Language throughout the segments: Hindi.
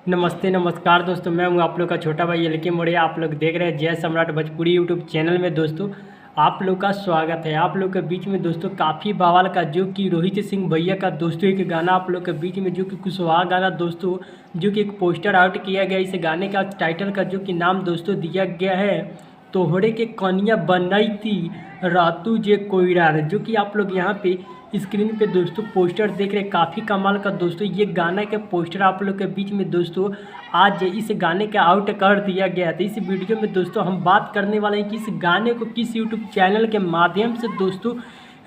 नमस्ते नमस्कार दोस्तों, मैं हूं आप लोग का छोटा भाई एलके मोड़िया। आप लोग देख रहे हैं जय सम्राट भोजपुरी यूट्यूब चैनल में। दोस्तों आप लोग का स्वागत है। आप लोग के बीच में दोस्तों काफ़ी बवाल का जो कि रोहित सिंह भैया का दोस्तों एक गाना आप लोग के बीच में जो कि कुशवाहा गाना दोस्तों, जो कि एक पोस्टर आउट किया गया। इस गाने का टाइटल का जो कि नाम दोस्तों दिया गया है तोहरे के कनिया बनाई थी रातू जे कोयरार, जो कि आप लोग यहाँ पे स्क्रीन पे दोस्तों पोस्टर देख रहे हैं। काफ़ी कमाल का दोस्तों ये गाना के पोस्टर आप लोग के बीच में दोस्तों आज इस गाने का आउट कर दिया गया था। इस वीडियो में दोस्तों हम बात करने वाले हैं कि इस गाने को किस यूट्यूब चैनल के माध्यम से दोस्तों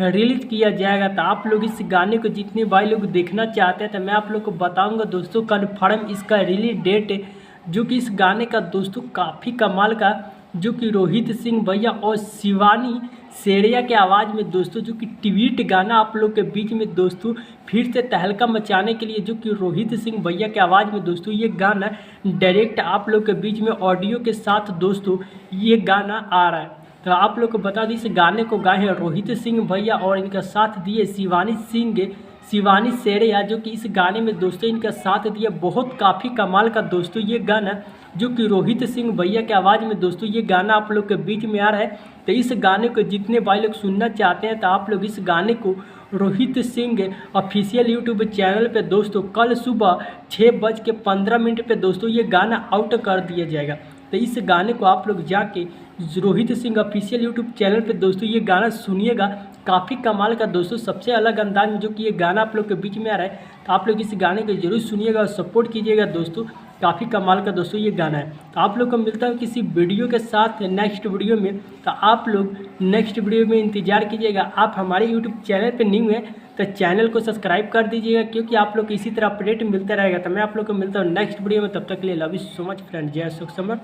रिलीज किया जाएगा। तो आप लोग इस गाने को जितने भाई लोग देखना चाहते हैं तो मैं आप लोग को बताऊंगा दोस्तों कन्फर्म इसका रिलीज डेट, जो कि इस गाने का दोस्तों काफ़ी कमाल का जो कि रोहित सिंह भैया और शिवानी शेरिया के आवाज़ में दोस्तों जो कि ट्वीट गाना आप लोग के बीच में दोस्तों फिर से तहलका मचाने के लिए जो कि रोहित सिंह भैया के आवाज़ में दोस्तों ये गाना डायरेक्ट आप लोग के बीच में ऑडियो के साथ दोस्तों ये गाना आ रहा है। तो आप लोग को बता दें इस गाने को गाए हैं रोहित सिंह भैया और इनका साथ दिए शिवानी शेरिया, जो कि इस गाने में दोस्तों इनका साथ दिया। बहुत काफ़ी कमाल का दोस्तों ये गाना जो कि रोहित सिंह भैया के आवाज़ में दोस्तों ये गाना आप लोग के बीच में आ रहा है। तो इस गाने को जितने भाई लोग सुनना चाहते हैं तो आप लोग इस गाने को Rohit Singh official YouTube channel पे दोस्तों कल सुबह 6:15 पे दोस्तों ये गाना आउट कर दिया जाएगा। तो इस गाने को आप लोग जाके Rohit Singh official YouTube channel पे दोस्तों ये गाना सुनिएगा। काफ़ी कमाल का दोस्तों सबसे अलग अंदाज में जो कि ये गाना आप लोग के बीच में आ रहा है। तो आप लोग इस गाने को जरूर सुनिएगा और सपोर्ट कीजिएगा दोस्तों। काफ़ी कमाल का दोस्तों ये गाना है। तो आप लोग को मिलता है किसी वीडियो के साथ नेक्स्ट वीडियो में। तो आप लोग नेक्स्ट वीडियो में इंतजार कीजिएगा। आप हमारे यूट्यूब चैनल पे न्यू हैं तो चैनल को सब्सक्राइब कर दीजिएगा, क्योंकि आप लोग को इसी तरह अपडेट मिलता रहेगा। तो मैं आप लोग को मिलता हूँ नेक्स्ट वीडियो में। तब तक के लिए love you so much friend. जय सुख समर।